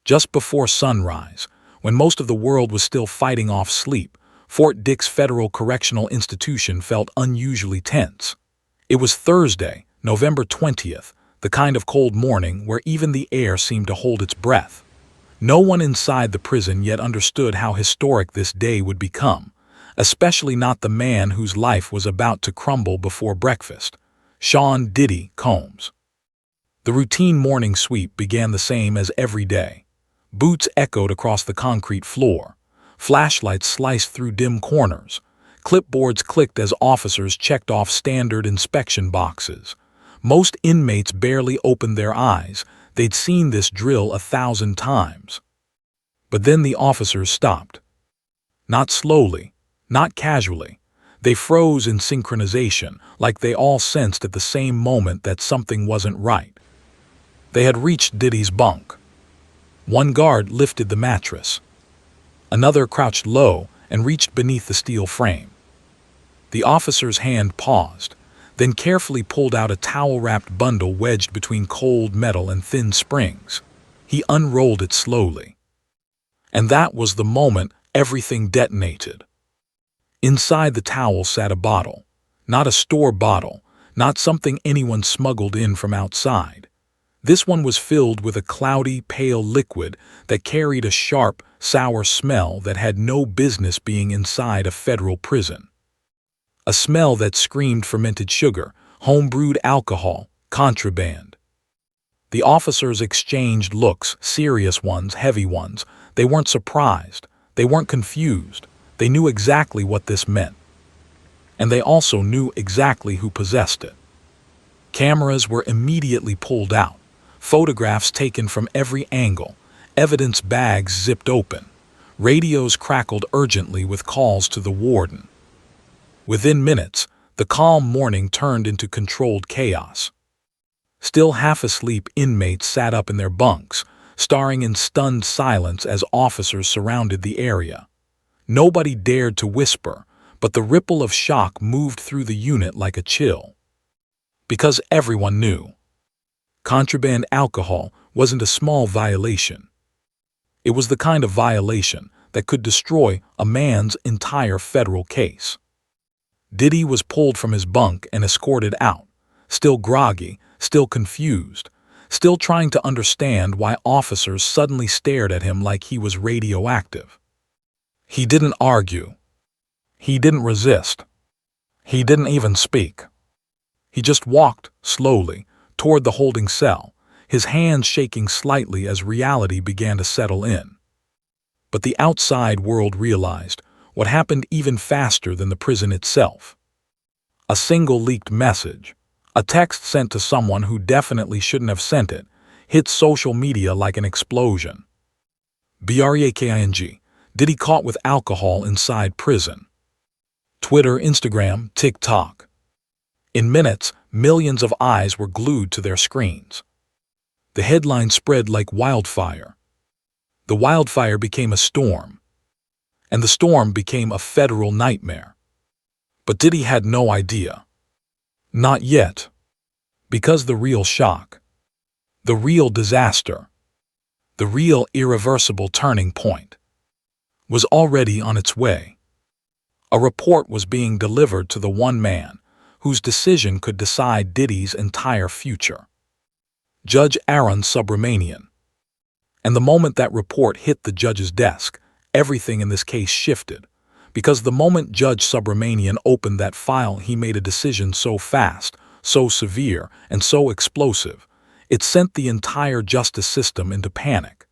Just before sunrise, when most of the world was still fighting off sleep, Fort Dix Federal Correctional Institution felt unusually tense. It was Thursday, November 20th, the kind of cold morning where even the air seemed to hold its breath. No one inside the prison yet understood how historic this day would become, especially not the man whose life was about to crumble before breakfast, Sean "Diddy" Combs. The routine morning sweep began the same as every day. Boots echoed across the concrete floor. Flashlights sliced through dim corners. Clipboards clicked as officers checked off standard inspection boxes. Most inmates barely opened their eyes. They'd seen this drill 1,000 times. But then the officers stopped. Not slowly, not casually. They froze in synchronization, like they all sensed at the same moment that something wasn't right. They had reached Diddy's bunk. One guard lifted the mattress. Another crouched low and reached beneath the steel frame. The officer's hand paused, then carefully pulled out a towel-wrapped bundle wedged between cold metal and thin springs. He unrolled it slowly. And that was the moment everything detonated. Inside the towel sat a bottle. Not a store bottle, not something anyone smuggled in from outside. This one was filled with a cloudy, pale liquid that carried a sharp, sour smell that had no business being inside a federal prison. A smell that screamed fermented sugar, home-brewed alcohol, contraband. The officers exchanged looks, serious ones, heavy ones. They weren't surprised. They weren't confused. They knew exactly what this meant. And they also knew exactly who possessed it. Cameras were immediately pulled out. Photographs taken from every angle, evidence bags zipped open, radios crackled urgently with calls to the warden. Within minutes, the calm morning turned into controlled chaos. Still half asleep inmates sat up in their bunks, staring in stunned silence as officers surrounded the area. Nobody dared to whisper, but the ripple of shock moved through the unit like a chill. Because everyone knew. Contraband alcohol wasn't a small violation. It was the kind of violation that could destroy a man's entire federal case. Diddy was pulled from his bunk and escorted out, still groggy, still confused, still trying to understand why officers suddenly stared at him like he was radioactive. He didn't argue. He didn't resist. He didn't even speak. He just walked, slowly, toward the holding cell, his hands shaking slightly as reality began to settle in. But the outside world realized what happened even faster than the prison itself. A single leaked message, a text sent to someone who definitely shouldn't have sent it, hit social media like an explosion. Breaking, Diddy caught with alcohol inside prison. Twitter, Instagram, TikTok. In minutes, millions of eyes were glued to their screens. The headline spread like wildfire. The wildfire became a storm. And the storm became a federal nightmare. But Diddy had no idea. Not yet. Because the real shock, the real disaster, the real irreversible turning point, was already on its way. A report was being delivered to the one man whose decision could decide Diddy's entire future. Judge Aaron Subramanian. And the moment that report hit the judge's desk, everything in this case shifted. Because the moment Judge Subramanian opened that file, he made a decision so fast, so severe, and so explosive, it sent the entire justice system into panic.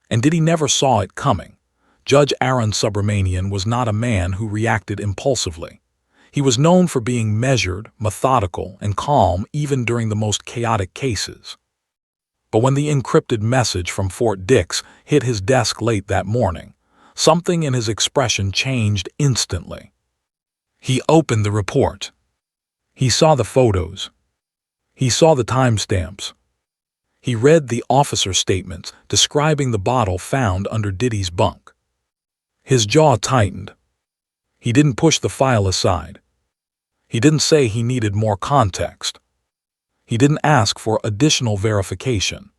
And Diddy never saw it coming. Judge Aaron Subramanian was not a man who reacted impulsively. He was known for being measured, methodical, and calm even during the most chaotic cases. But when the encrypted message from Fort Dix hit his desk late that morning, something in his expression changed instantly. He opened the report. He saw the photos. He saw the timestamps. He read the officer statements describing the bottle found under Diddy's bunk. His jaw tightened. He didn't push the file aside. He didn't say he needed more context. He didn't ask for additional verification.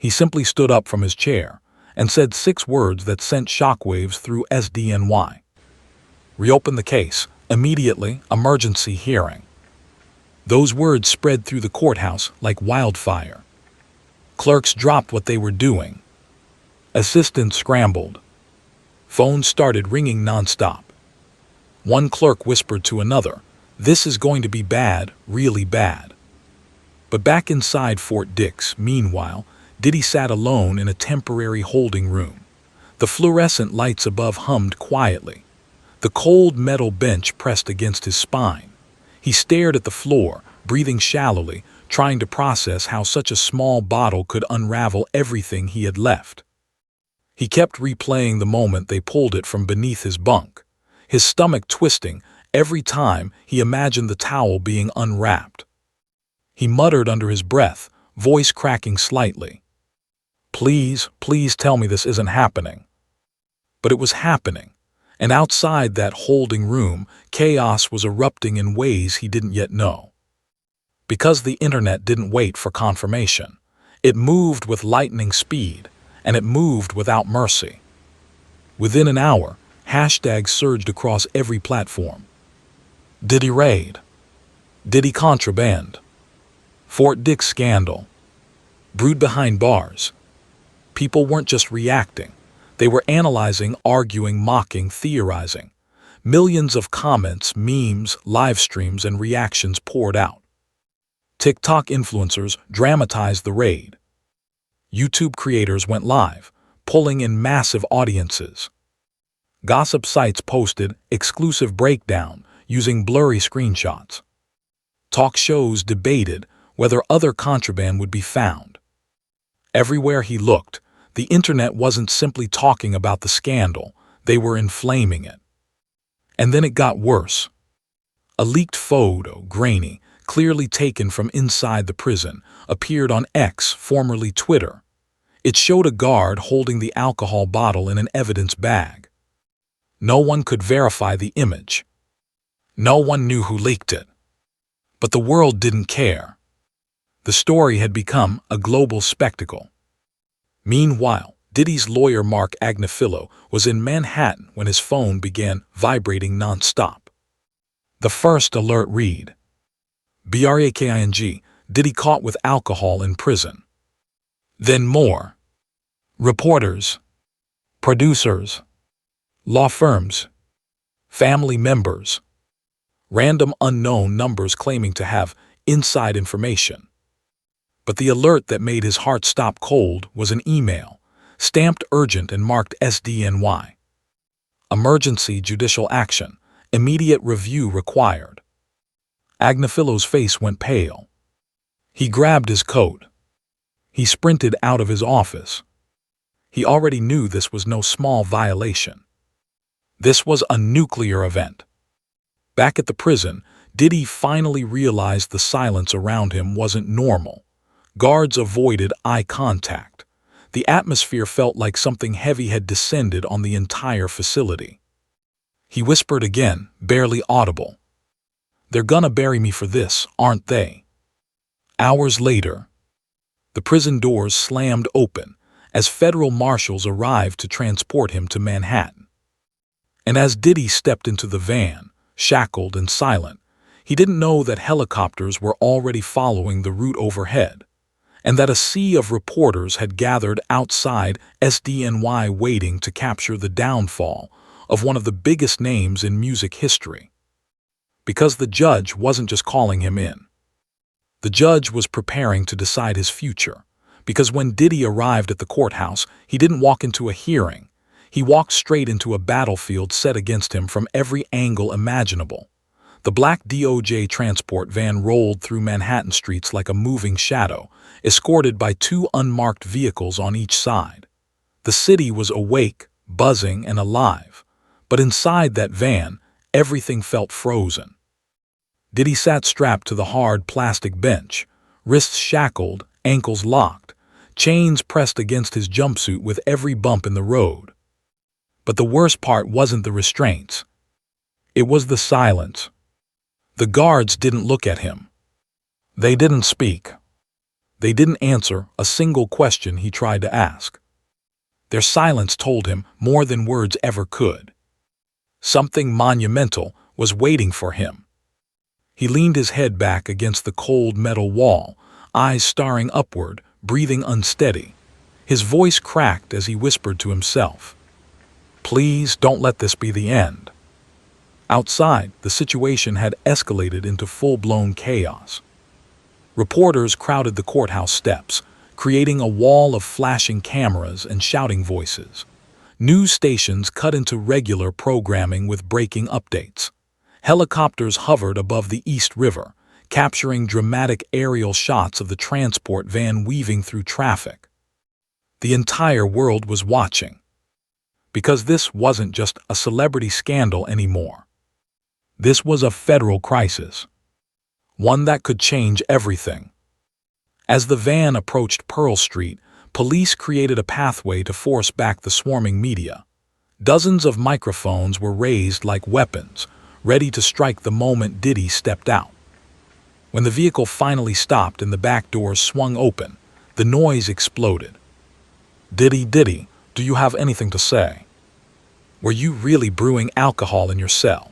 He simply stood up from his chair and said 6 words that sent shockwaves through SDNY. Reopen the case. Immediately, emergency hearing. Those words spread through the courthouse like wildfire. Clerks dropped what they were doing. Assistants scrambled. Phones started ringing nonstop. One clerk whispered to another, "This is going to be bad, really bad." But back inside Fort Dix, meanwhile, Diddy sat alone in a temporary holding room. The fluorescent lights above hummed quietly. The cold metal bench pressed against his spine. He stared at the floor, breathing shallowly, trying to process how such a small bottle could unravel everything he had left. He kept replaying the moment they pulled it from beneath his bunk, his stomach twisting every time he imagined the towel being unwrapped. He muttered under his breath, voice cracking slightly, "Please, please tell me this isn't happening." But it was happening. And outside that holding room, chaos was erupting in ways he didn't yet know. Because the internet didn't wait for confirmation. It moved with lightning speed, and it moved without mercy. Within an hour, hashtags surged across every platform. Diddy raid. Diddy contraband. Fort Dix scandal. Brewed behind bars. People weren't just reacting. They were analyzing, arguing, mocking, theorizing. Millions of comments, memes, live streams, and reactions poured out. TikTok influencers dramatized the raid. YouTube creators went live, pulling in massive audiences. Gossip sites posted exclusive breakdown using blurry screenshots. Talk shows debated whether other contraband would be found. Everywhere he looked, the internet wasn't simply talking about the scandal, they were inflaming it. And then it got worse. A leaked photo, grainy, clearly taken from inside the prison, appeared on X, formerly Twitter. It showed a guard holding the alcohol bottle in an evidence bag. No one could verify the image. No one knew who leaked it. But the world didn't care. The story had become a global spectacle. Meanwhile, Diddy's lawyer Mark Agnifilo was in Manhattan when his phone began vibrating nonstop. The first alert read, "Breaking, Diddy caught with alcohol in prison." Then more. Reporters, producers, law firms, family members, random unknown numbers claiming to have inside information. But the alert that made his heart stop cold was an email, stamped urgent and marked SDNY. Emergency judicial action, immediate review required. Agnifilo's face went pale. He grabbed his coat. He sprinted out of his office. He already knew this was no small violation. This was a nuclear event. Back at the prison, Diddy finally realized the silence around him wasn't normal. Guards avoided eye contact. The atmosphere felt like something heavy had descended on the entire facility. He whispered again, barely audible, "They're gonna bury me for this, aren't they?" Hours later, the prison doors slammed open as federal marshals arrived to transport him to Manhattan. And as Diddy stepped into the van, shackled and silent, he didn't know that helicopters were already following the route overhead, and that a sea of reporters had gathered outside SDNY waiting to capture the downfall of one of the biggest names in music history. Because the judge wasn't just calling him in. The judge was preparing to decide his future, because when Diddy arrived at the courthouse, he didn't walk into a hearing. He walked straight into a battlefield set against him from every angle imaginable. The black DOJ transport van rolled through Manhattan streets like a moving shadow, escorted by 2 unmarked vehicles on each side. The city was awake, buzzing, and alive, but inside that van, everything felt frozen. Diddy sat strapped to the hard plastic bench, wrists shackled, ankles locked, chains pressed against his jumpsuit with every bump in the road. But the worst part wasn't the restraints. It was the silence. The guards didn't look at him. They didn't speak. They didn't answer a single question he tried to ask. Their silence told him more than words ever could. Something monumental was waiting for him. He leaned his head back against the cold metal wall, eyes staring upward, breathing unsteady. His voice cracked as he whispered to himself, "Please don't let this be the end." Outside, the situation had escalated into full-blown chaos. Reporters crowded the courthouse steps, creating a wall of flashing cameras and shouting voices. News stations cut into regular programming with breaking updates. Helicopters hovered above the East River, capturing dramatic aerial shots of the transport van weaving through traffic. The entire world was watching. Because this wasn't just a celebrity scandal anymore. This was a federal crisis. One that could change everything. As the van approached Pearl Street, police created a pathway to force back the swarming media. Dozens of microphones were raised like weapons, ready to strike the moment Diddy stepped out. When the vehicle finally stopped and the back doors swung open, the noise exploded. Diddy, do you have anything to say? Were you really brewing alcohol in your cell?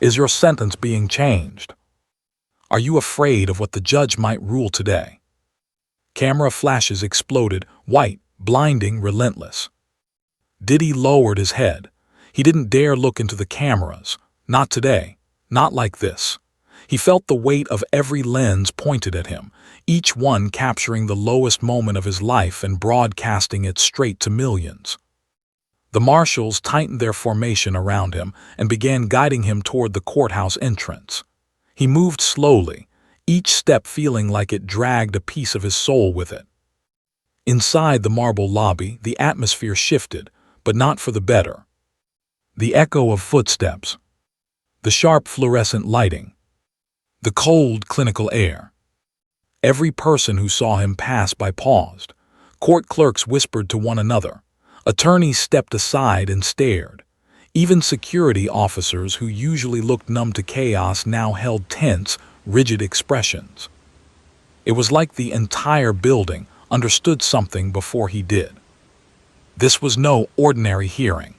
Is your sentence being changed? Are you afraid of what the judge might rule today? Camera flashes exploded, white, blinding, relentless. Diddy lowered his head. He didn't dare look into the cameras. Not today. Not like this. He felt the weight of every lens pointed at him, each one capturing the lowest moment of his life and broadcasting it straight to millions. The marshals tightened their formation around him and began guiding him toward the courthouse entrance. He moved slowly, each step feeling like it dragged a piece of his soul with it. Inside the marble lobby, the atmosphere shifted, but not for the better. The echo of footsteps, the sharp fluorescent lighting, the cold clinical air. Every person who saw him pass by paused. Court clerks whispered to one another. Attorneys stepped aside and stared. Even security officers who usually looked numb to chaos now held tense, rigid expressions. It was like the entire building understood something before he did. This was no ordinary hearing.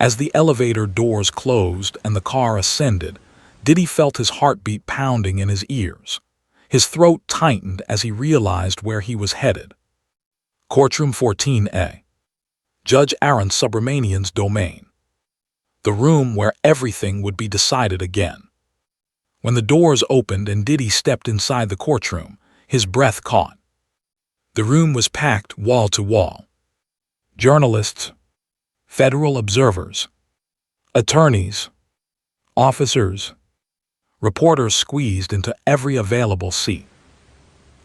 As the elevator doors closed and the car ascended, Diddy felt his heartbeat pounding in his ears. His throat tightened as he realized where he was headed. Courtroom 14A. Judge Aaron Subramanian's domain. The room where everything would be decided again. When the doors opened and Diddy stepped inside the courtroom, his breath caught. The room was packed wall to wall. Journalists, federal observers, attorneys, officers, reporters squeezed into every available seat.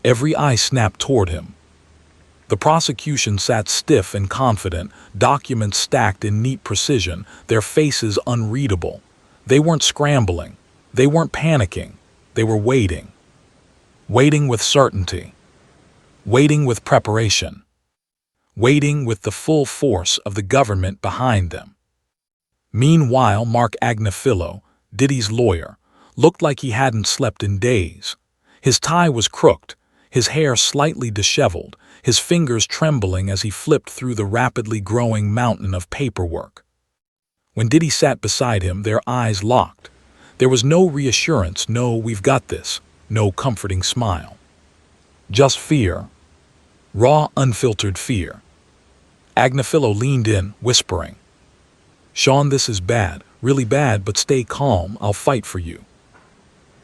Every eye snapped toward him. The prosecution sat stiff and confident, documents stacked in neat precision, their faces unreadable. They weren't scrambling. They weren't panicking. They were waiting. Waiting with certainty. Waiting with preparation. Waiting with the full force of the government behind them. Meanwhile, Mark Agnafilo, Diddy's lawyer, looked like he hadn't slept in days. His tie was crooked, his hair slightly disheveled, his fingers trembling as he flipped through the rapidly growing mountain of paperwork. When Diddy sat beside him, their eyes locked. There was no reassurance, no "we've got this," no comforting smile. Just fear. Raw, unfiltered fear. Agnafilo leaned in, whispering, "Sean, this is bad, really bad, but stay calm, I'll fight for you."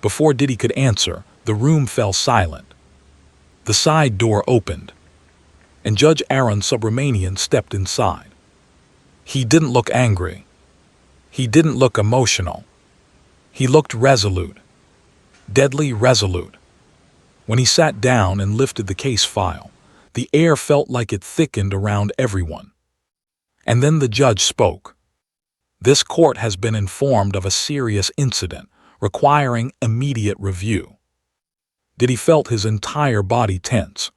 Before Diddy could answer, the room fell silent. The side door opened, and Judge Aaron Subramanian stepped inside. He didn't look angry. He didn't look emotional. He looked resolute, deadly resolute. When he sat down and lifted the case file, the air felt like it thickened around everyone. And then the judge spoke. "This court has been informed of a serious incident requiring immediate review." Diddy felt his entire body tense.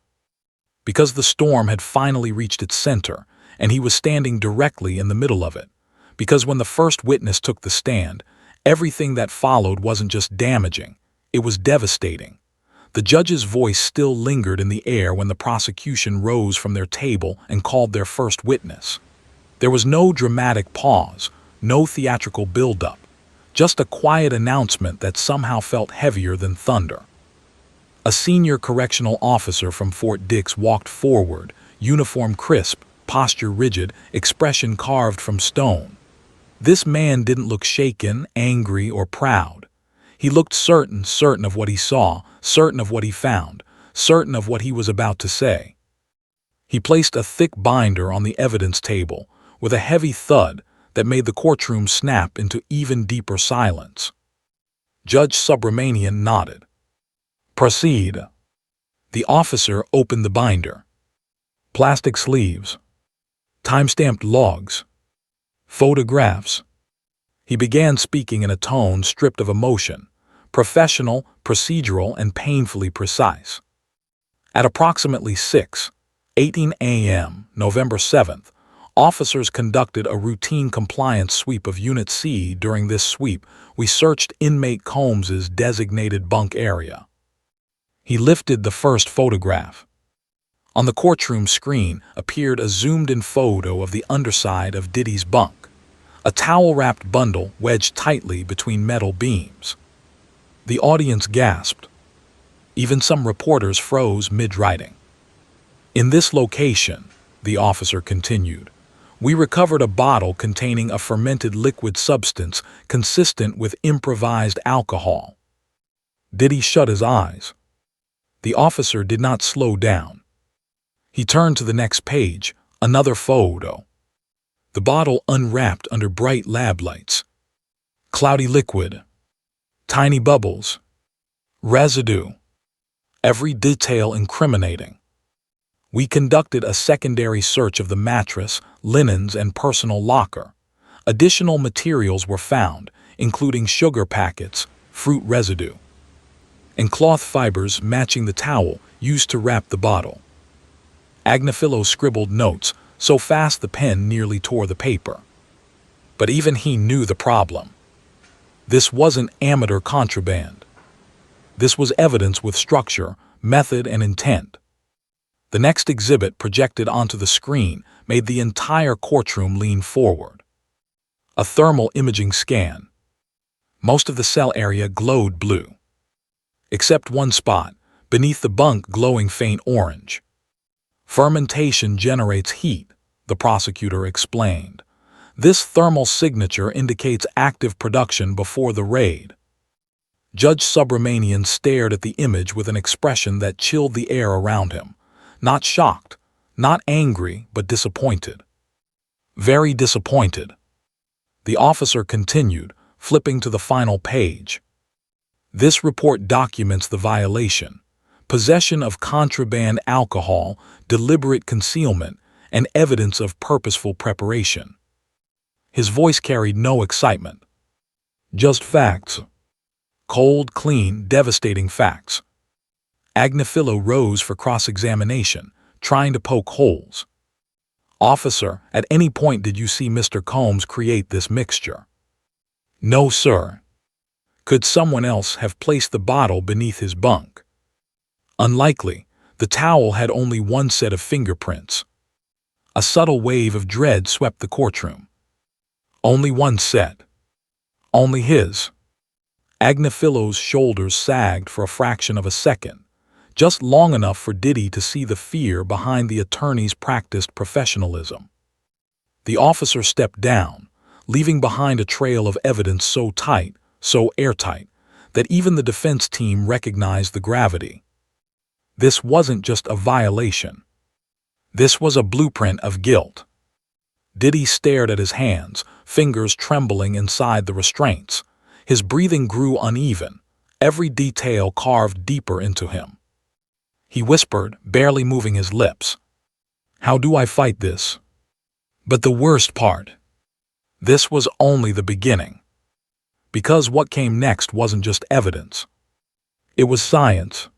Because the storm had finally reached its center, and he was standing directly in the middle of it. Because when the first witness took the stand, everything that followed wasn't just damaging, it was devastating. The judge's voice still lingered in the air when the prosecution rose from their table and called their first witness. There was no dramatic pause, no theatrical build-up, just a quiet announcement that somehow felt heavier than thunder. A senior correctional officer from Fort Dix walked forward, uniform crisp, posture rigid, expression carved from stone. This man didn't look shaken, angry, or proud. He looked certain of what he saw, certain of what he found, certain of what he was about to say. He placed a thick binder on the evidence table, with a heavy thud that made the courtroom snap into even deeper silence. Judge Subramanian nodded. "Proceed." The officer opened the binder. Plastic sleeves, time-stamped logs, photographs. He began speaking in a tone stripped of emotion, professional, procedural, and painfully precise. At approximately 6:18 a.m., November 7th, officers conducted a routine compliance sweep of Unit C. During this sweep, we searched inmate Combs's designated bunk area. He lifted the first photograph. On the courtroom screen appeared a zoomed-in photo of the underside of Diddy's bunk, a towel-wrapped bundle wedged tightly between metal beams. The audience gasped. Even some reporters froze mid-writing. "In this location," the officer continued, "we recovered a bottle containing a fermented liquid substance consistent with improvised alcohol." Diddy shut his eyes. The officer did not slow down. He turned to the next page, another photo. The bottle unwrapped under bright lab lights. Cloudy liquid. Tiny bubbles. Residue. Every detail incriminating. We conducted a secondary search of the mattress, linens, and personal locker. Additional materials were found, including sugar packets, fruit residue, and cloth fibers matching the towel used to wrap the bottle. Agnifilo scribbled notes so fast the pen nearly tore the paper. But even he knew the problem. This wasn't amateur contraband. This was evidence with structure, method, and intent. The next exhibit projected onto the screen made the entire courtroom lean forward. A thermal imaging scan. Most of the cell area glowed blue, except one spot, beneath the bunk glowing faint orange. "Fermentation generates heat," the prosecutor explained. "This thermal signature indicates active production before the raid." Judge Subramanian stared at the image with an expression that chilled the air around him. Not shocked, not angry, but disappointed. Very disappointed. The officer continued, flipping to the final page. "This report documents the violation: possession of contraband alcohol, deliberate concealment, and evidence of purposeful preparation." His voice carried no excitement. Just facts. Cold, clean, devastating facts. Agnifilo rose for cross-examination, trying to poke holes. "Officer, at any point did you see Mr. Combs create this mixture?" "No, sir." "Could someone else have placed the bottle beneath his bunk?" "Unlikely. The towel had only one set of fingerprints." A subtle wave of dread swept the courtroom. "Only one set. Only his." Agnifilo's shoulders sagged for a fraction of a second, just long enough for Diddy to see the fear behind the attorney's practiced professionalism. The officer stepped down, leaving behind a trail of evidence so tight, so airtight, that even the defense team recognized the gravity. This wasn't just a violation. This was a blueprint of guilt. Diddy stared at his hands, fingers trembling inside the restraints. His breathing grew uneven, every detail carved deeper into him. He whispered, barely moving his lips, "How do I fight this?" But the worst part, this was only the beginning. Because what came next wasn't just evidence. It was science.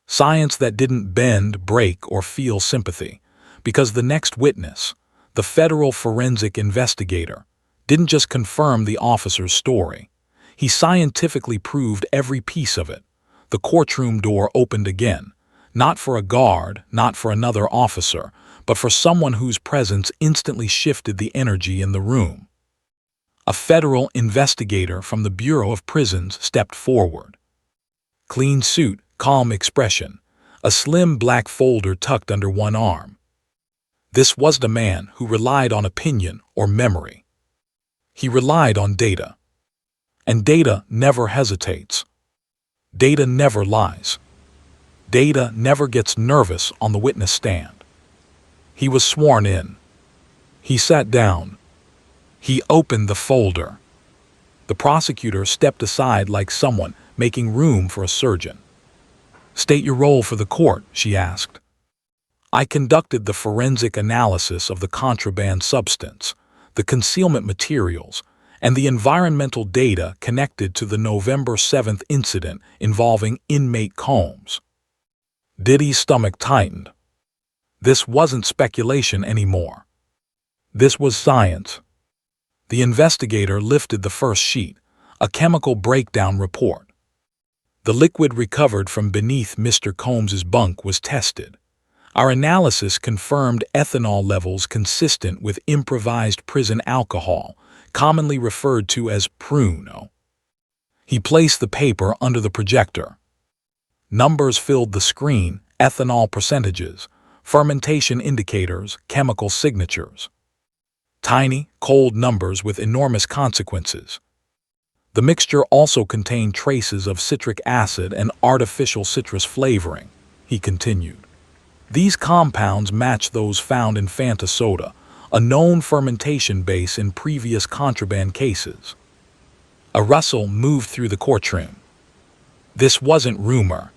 Science that didn't bend, break, or feel sympathy. Because the next witness, the federal forensic investigator, didn't just confirm the officer's story. He scientifically proved every piece of it. the courtroom door opened again, not for a guard, not for another officer, but for someone whose presence instantly shifted the energy in the room. A federal investigator from the Bureau of Prisons stepped forward. Clean suit, calm expression, a slim black folder tucked under one arm. This was the man who relied on opinion or memory. He relied on data. And data never hesitates. Data never lies. Data never gets nervous on the witness stand. He was sworn in. He sat down. He opened the folder. The prosecutor stepped aside like someone making room for a surgeon. "State your role for the court," she asked. "I conducted the forensic analysis of the contraband substance, the concealment materials, and the environmental data connected to the November 7th incident involving inmate Combs." Diddy's stomach tightened. This wasn't speculation anymore. This was science. The investigator lifted the first sheet, a chemical breakdown report. The liquid recovered from beneath Mr. Combs's bunk was tested. Our analysis confirmed ethanol levels consistent with improvised prison alcohol, commonly referred to as pruno. He placed the paper under the projector. Numbers filled the screen, ethanol percentages, fermentation indicators, chemical signatures. Tiny, cold numbers with enormous consequences. The mixture also contained traces of citric acid and artificial citrus flavoring, he continued. These compounds match those found in Fanta soda, a known fermentation base in previous contraband cases. A rustle moved through the courtroom. This wasn't rumor.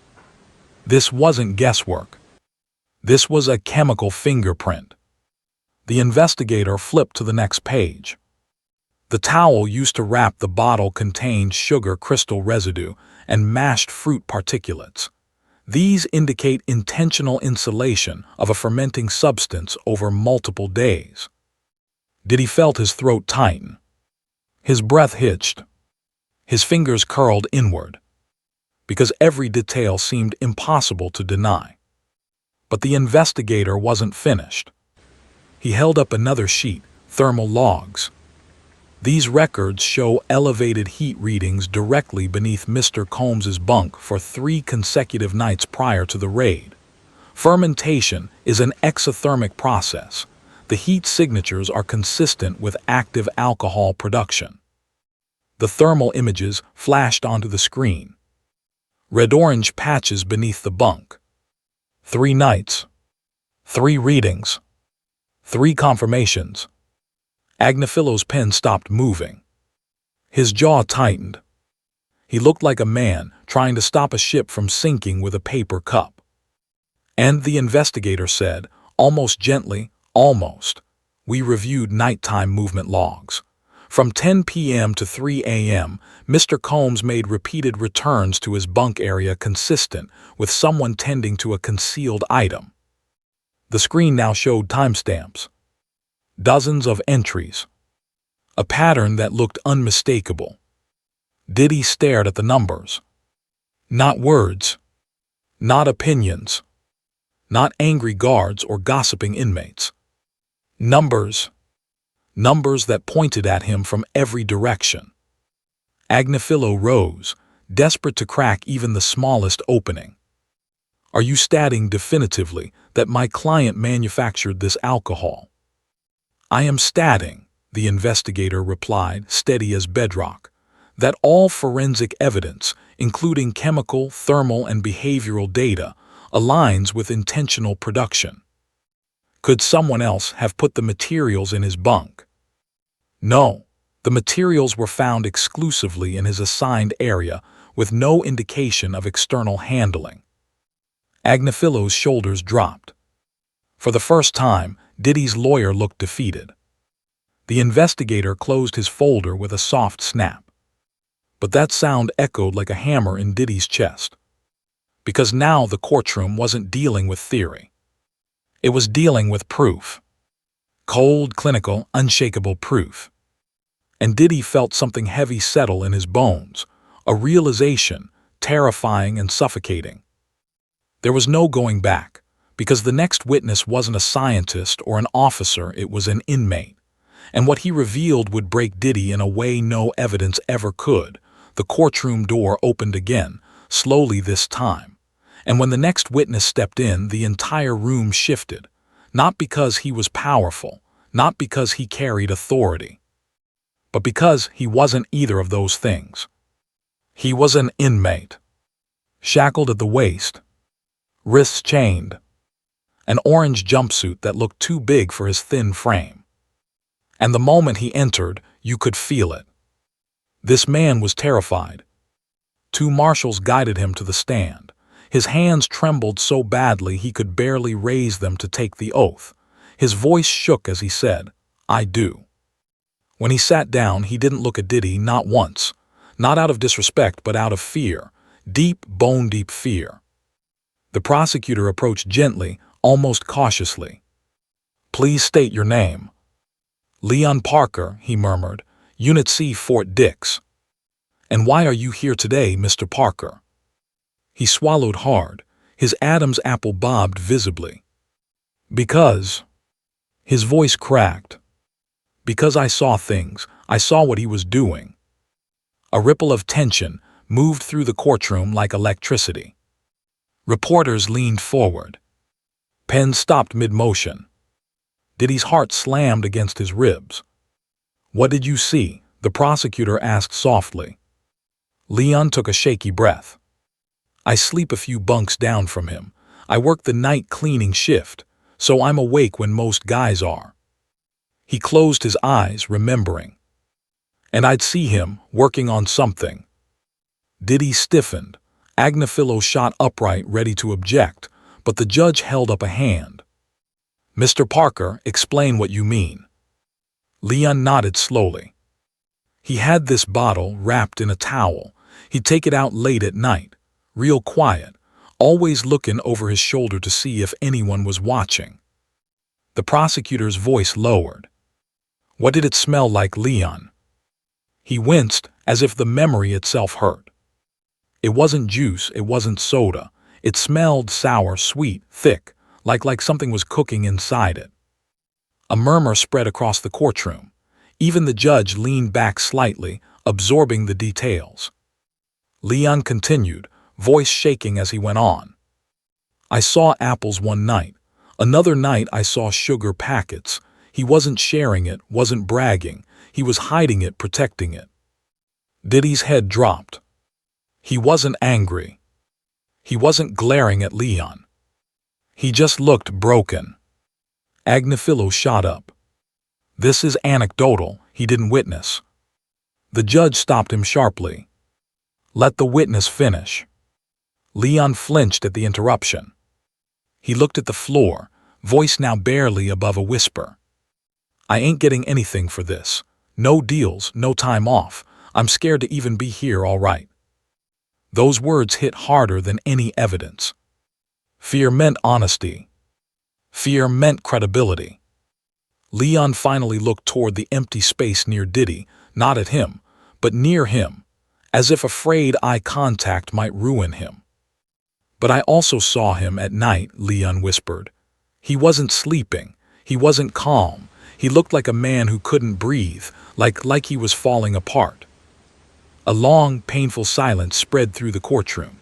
This wasn't guesswork. This was a chemical fingerprint. The investigator flipped to the next page. The towel used to wrap the bottle contained sugar crystal residue and mashed fruit particulates. These indicate intentional insulation of a fermenting substance over multiple days. Diddy felt his throat tighten. His breath hitched. His fingers curled inward, because every detail seemed impossible to deny. But the investigator wasn't finished. He held up another sheet, thermal logs. These records show elevated heat readings directly beneath Mr. Combs's bunk for 3 consecutive nights prior to the raid. Fermentation is an exothermic process. The heat signatures are consistent with active alcohol production. The thermal images flashed onto the screen. Red-orange patches beneath the bunk. 3 nights. 3 readings. 3 confirmations. Agnifillo's pen stopped moving. His jaw tightened. He looked like a man trying to stop a ship from sinking with a paper cup. And the investigator said, almost gently, almost, "We reviewed nighttime movement logs. From 10 p.m. to 3 a.m., Mr. Combs made repeated returns to his bunk area consistent with someone tending to a concealed item." The screen now showed timestamps. Dozens of entries. A pattern that looked unmistakable. Diddy stared at the numbers. Not words. Not opinions. Not angry guards or gossiping inmates. Numbers. Numbers that pointed at him from every direction. Agnifillo rose, desperate to crack even the smallest opening. "Are you stating definitively that my client manufactured this alcohol?" "I am stating," the investigator replied, steady as bedrock, "that all forensic evidence, including chemical, thermal, and behavioral data, aligns with intentional production." Could someone else have put the materials in his bunk? No, the materials were found exclusively in his assigned area with no indication of external handling. Agnifillo's shoulders dropped. For the first time, Diddy's lawyer looked defeated. The investigator closed his folder with a soft snap. But that sound echoed like a hammer in Diddy's chest. Because now the courtroom wasn't dealing with theory. It was dealing with proof. Cold, clinical, unshakable proof. And Diddy felt something heavy settle in his bones, a realization, terrifying and suffocating. There was no going back, because the next witness wasn't a scientist or an officer, it was an inmate. And what he revealed would break Diddy in a way no evidence ever could. The courtroom door opened again, slowly this time. And when the next witness stepped in, the entire room shifted. Not because he was powerful, not because he carried authority, but because he wasn't either of those things. He was an inmate, shackled at the waist, wrists chained, an orange jumpsuit that looked too big for his thin frame. And the moment he entered, you could feel it. This man was terrified. Two marshals guided him to the stand. His hands trembled so badly he could barely raise them to take the oath. His voice shook as he said, "I do." When he sat down, he didn't look at Diddy, not once. Not out of disrespect, but out of fear. Deep, bone-deep fear. The prosecutor approached gently, almost cautiously. "Please state your name." "Leon Parker," he murmured, "Unit C, Fort Dix." "And why are you here today, Mr. Parker?" He swallowed hard. His Adam's apple bobbed visibly. "Because..." His voice cracked. "Because I saw things. I saw what he was doing." A ripple of tension moved through the courtroom like electricity. Reporters leaned forward. Pens stopped mid-motion. Diddy's heart slammed against his ribs. "What did you see?" the prosecutor asked softly. Leon took a shaky breath. "I sleep a few bunks down from him. I work the night cleaning shift, so I'm awake when most guys are." He closed his eyes, remembering. "And I'd see him, working on something." Diddy stiffened. Agnifilo shot upright, ready to object, but the judge held up a hand. "Mr. Parker, explain what you mean." Leon nodded slowly. "He had this bottle wrapped in a towel. He'd take it out late at night, real quiet, always looking over his shoulder to see if anyone was watching." The prosecutor's voice lowered. "What did it smell like, Leon?" He winced, as if the memory itself hurt. "It wasn't juice, it wasn't soda. It smelled sour, sweet, thick, like something was cooking inside it." A murmur spread across the courtroom. Even the judge leaned back slightly, absorbing the details. Leon continued, voice shaking as he went on. "I saw apples one night. Another night I saw sugar packets. He wasn't sharing it, wasn't bragging. He was hiding it, protecting it." Diddy's head dropped. He wasn't angry. He wasn't glaring at Leon. He just looked broken. Agnifilo shot up. "This is anecdotal, he didn't witness." The judge stopped him sharply. "Let the witness finish." Leon flinched at the interruption. He looked at the floor, voice now barely above a whisper. "I ain't getting anything for this. No deals, no time off. I'm scared to even be here, all right." Those words hit harder than any evidence. Fear meant honesty. Fear meant credibility. Leon finally looked toward the empty space near Diddy, not at him, but near him, as if afraid eye contact might ruin him. "But I also saw him at night," Leon whispered. "He wasn't sleeping. He wasn't calm. He looked like a man who couldn't breathe, like he was falling apart." A long, painful silence spread through the courtroom.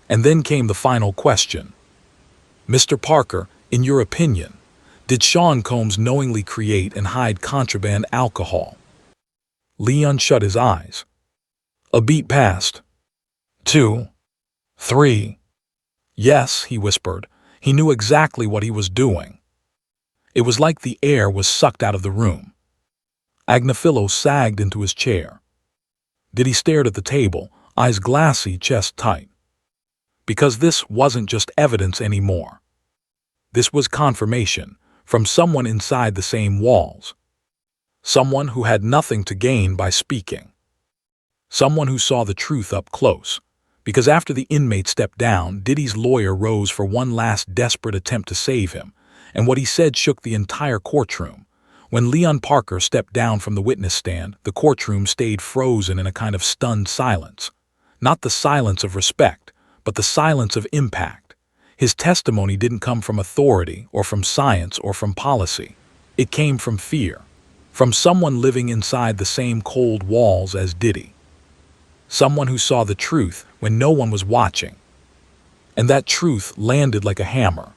And then came the final question. "Mr. Parker, in your opinion, did Sean Combs knowingly create and hide contraband alcohol?" Leon shut his eyes. A beat passed. 2, 3. "Yes," he whispered. He knew exactly what he was doing. It was like the air was sucked out of the room. Agnifilo sagged into his chair. Diddy stared at the table, eyes glassy, chest tight. Because this wasn't just evidence anymore. This was confirmation from someone inside the same walls. Someone who had nothing to gain by speaking. Someone who saw the truth up close. Because after the inmate stepped down, Diddy's lawyer rose for one last desperate attempt to save him, and what he said shook the entire courtroom. When Leon Parker stepped down from the witness stand, the courtroom stayed frozen in a kind of stunned silence. Not the silence of respect, but the silence of impact. His testimony didn't come from authority or from science or from policy. It came from fear, from someone living inside the same cold walls as Diddy. Someone who saw the truth when no one was watching. And that truth landed like a hammer.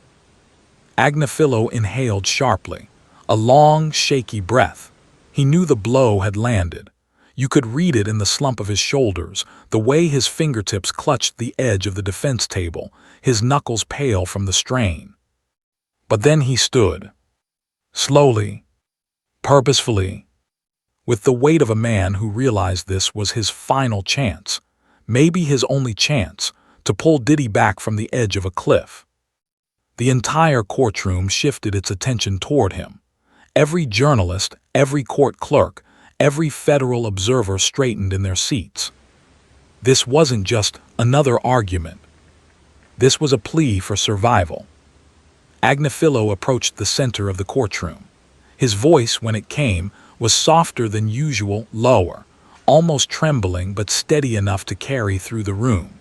Agnifilo inhaled sharply, a long, shaky breath. He knew the blow had landed. You could read it in the slump of his shoulders, the way his fingertips clutched the edge of the defense table, his knuckles pale from the strain. But then he stood. Slowly, purposefully, with the weight of a man who realized this was his final chance, maybe his only chance, to pull Diddy back from the edge of a cliff. The entire courtroom shifted its attention toward him. Every journalist, every court clerk, every federal observer straightened in their seats. This wasn't just another argument. This was a plea for survival. Agnifilo approached the center of the courtroom. His voice, when it came, was softer than usual, lower, almost trembling but steady enough to carry through the room.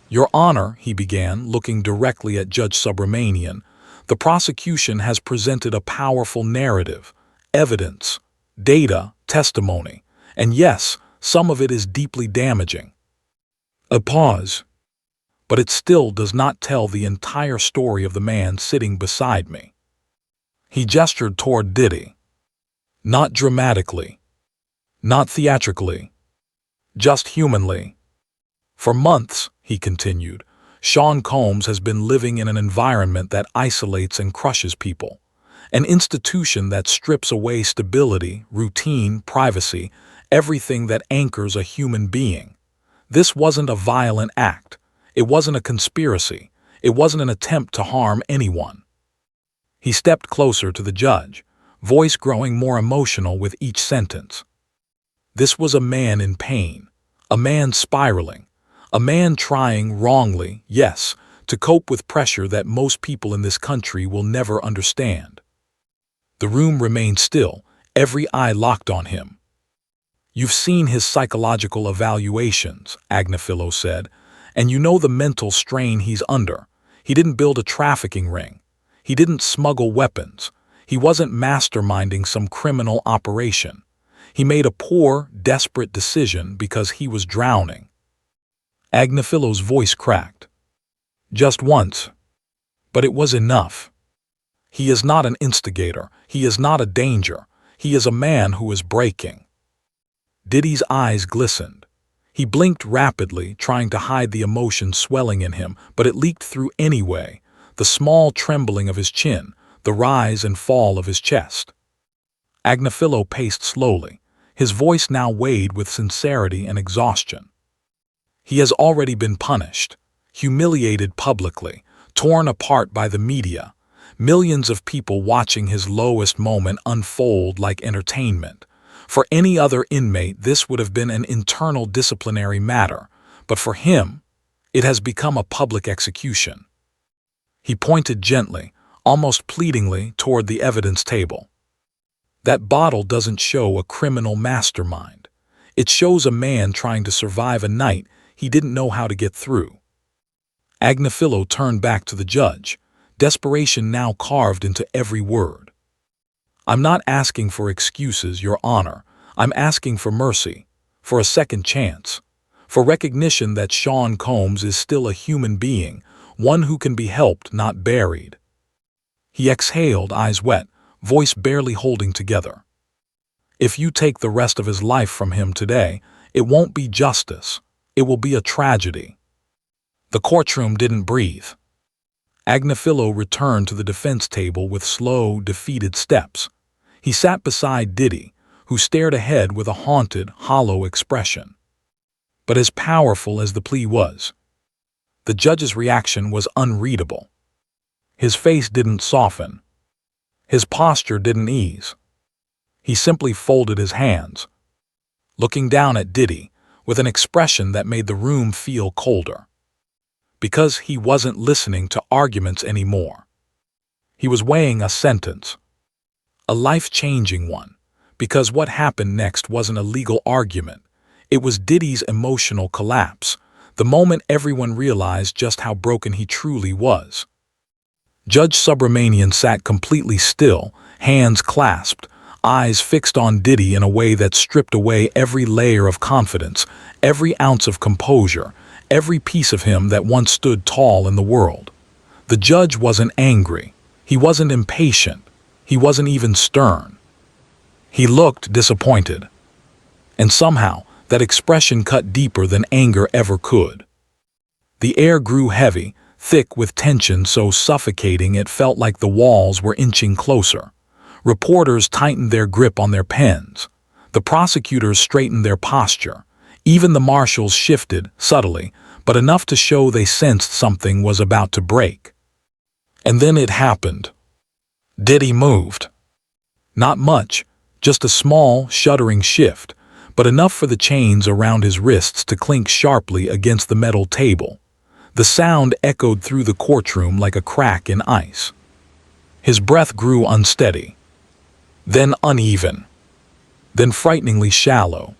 "Your Honor," he began, looking directly at Judge Subramanian, "the prosecution has presented a powerful narrative, evidence, data, testimony, and yes, some of it is deeply damaging." A pause. "But it still does not tell the entire story of the man sitting beside me." He gestured toward Diddy. "Not dramatically, not theatrically, just humanly. For months," he continued, "Sean Combs has been living in an environment that isolates and crushes people. An institution that strips away stability, routine, privacy, everything that anchors a human being. This wasn't a violent act. It wasn't a conspiracy. It wasn't an attempt to harm anyone." He stepped closer to the judge, voice growing more emotional with each sentence. "This was a man in pain, a man spiraling, a man trying wrongly, yes, to cope with pressure that most people in this country will never understand." The room remained still, every eye locked on him. "You've seen his psychological evaluations," Agnifilo said, "and you know the mental strain he's under. He didn't build a trafficking ring. He didn't smuggle weapons. He wasn't masterminding some criminal operation. He made a poor, desperate decision because he was drowning." Agnifilo's voice cracked. "Just once. But it was enough. He is not an instigator. He is not a danger. He is a man who is breaking." Diddy's eyes glistened. He blinked rapidly, trying to hide the emotion swelling in him, but it leaked through anyway, the small trembling of his chin, the rise and fall of his chest. Agnifilo paced slowly, his voice now weighed with sincerity and exhaustion. "He has already been punished, humiliated publicly, torn apart by the media, millions of people watching his lowest moment unfold like entertainment. For any other inmate, this would have been an internal disciplinary matter, but for him, it has become a public execution." He pointed gently, almost pleadingly, toward the evidence table. "That bottle doesn't show a criminal mastermind. It shows a man trying to survive a night he didn't know how to get through." Agnifilo turned back to the judge, desperation now carved into every word. "I'm not asking for excuses, Your Honor. I'm asking for mercy, for a second chance, for recognition that Sean Combs is still a human being, one who can be helped, not buried." He exhaled, eyes wet, voice barely holding together. "If you take the rest of his life from him today, it won't be justice. It will be a tragedy." The courtroom didn't breathe. Agnifilo returned to the defense table with slow, defeated steps. He sat beside Diddy, who stared ahead with a haunted, hollow expression. But as powerful as the plea was, the judge's reaction was unreadable. His face didn't soften. His posture didn't ease. He simply folded his hands, looking down at Diddy with an expression that made the room feel colder. Because he wasn't listening to arguments anymore. He was weighing a sentence, a life-changing one, because what happened next wasn't a legal argument. It was Diddy's emotional collapse, the moment everyone realized just how broken he truly was. Judge Subramanian sat completely still, hands clasped, eyes fixed on Diddy in a way that stripped away every layer of confidence, every ounce of composure, every piece of him that once stood tall in the world. The judge wasn't angry. He wasn't impatient. He wasn't even stern. He looked disappointed. And somehow, that expression cut deeper than anger ever could. The air grew heavy, thick with tension so suffocating it felt like the walls were inching closer. Reporters tightened their grip on their pens. The prosecutors straightened their posture. Even the marshals shifted, subtly, but enough to show they sensed something was about to break. And then it happened. Diddy moved. Not much, just a small, shuddering shift, but enough for the chains around his wrists to clink sharply against the metal table. The sound echoed through the courtroom like a crack in ice. His breath grew unsteady, then uneven, then frighteningly shallow.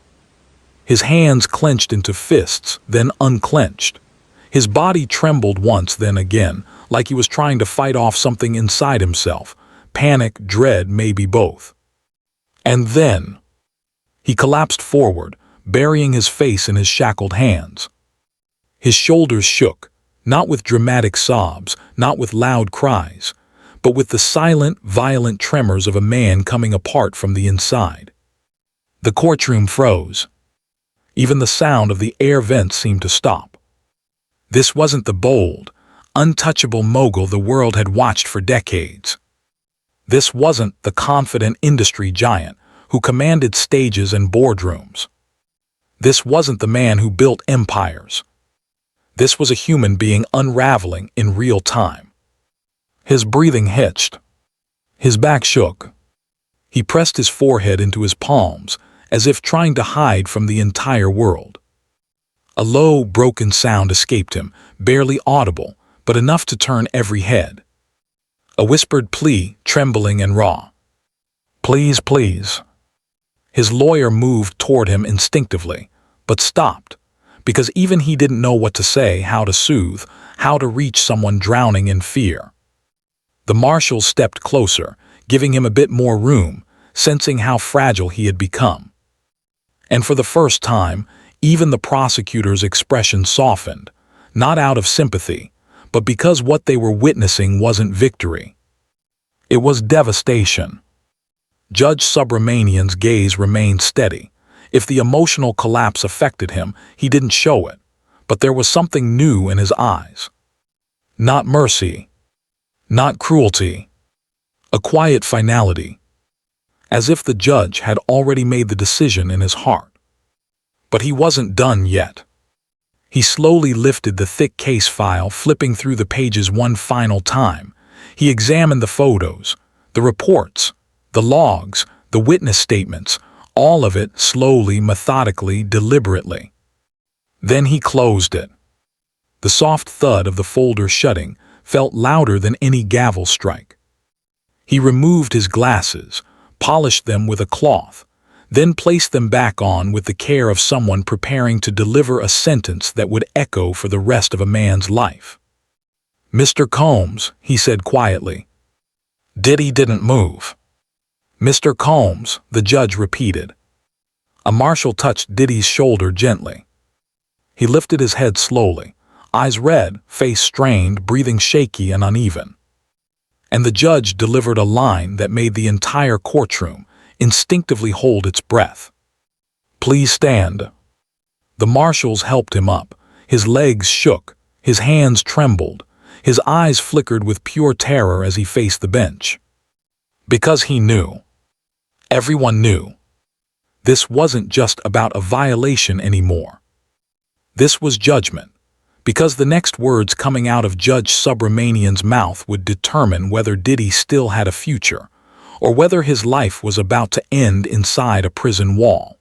His hands clenched into fists, then unclenched. His body trembled once, then again, like he was trying to fight off something inside himself. Panic, dread, maybe both. And then he collapsed forward, burying his face in his shackled hands. His shoulders shook, not with dramatic sobs, not with loud cries, but with the silent, violent tremors of a man coming apart from the inside. The courtroom froze. Even the sound of the air vents seemed to stop. This wasn't the bold, untouchable mogul the world had watched for decades. This wasn't the confident industry giant who commanded stages and boardrooms. This wasn't the man who built empires. This was a human being unraveling in real time. His breathing hitched. His back shook. He pressed his forehead into his palms, as if trying to hide from the entire world. A low, broken sound escaped him, barely audible, but enough to turn every head. A whispered plea, trembling and raw. "Please, please." His lawyer moved toward him instinctively, but stopped, because even he didn't know what to say, how to soothe, how to reach someone drowning in fear. The marshal stepped closer, giving him a bit more room, sensing how fragile he had become. And for the first time, even the prosecutor's expression softened, not out of sympathy, but because what they were witnessing wasn't victory. It was devastation. Judge Subramanian's gaze remained steady. If the emotional collapse affected him, he didn't show it, but there was something new in his eyes. Not mercy, not cruelty, a quiet finality, as if the judge had already made the decision in his heart. But he wasn't done yet. He slowly lifted the thick case file, flipping through the pages one final time. He examined the photos, the reports, the logs, the witness statements, all of it slowly, methodically, deliberately. Then he closed it. The soft thud of the folder shutting felt louder than any gavel strike. He removed his glasses, polished them with a cloth, then placed them back on with the care of someone preparing to deliver a sentence that would echo for the rest of a man's life. "Mr. Combs," he said quietly. Diddy didn't move. "Mr. Combs," the judge repeated. A marshal touched Diddy's shoulder gently. He lifted his head slowly, eyes red, face strained, breathing shaky and uneven. And the judge delivered a line that made the entire courtroom instinctively hold its breath. "Please stand." The marshals helped him up. His legs shook, his hands trembled, his eyes flickered with pure terror as he faced the bench. Because he knew. Everyone knew. This wasn't just about a violation anymore. This was judgment, because the next words coming out of Judge Subramanian's mouth would determine whether Diddy still had a future, or whether his life was about to end inside a prison wall.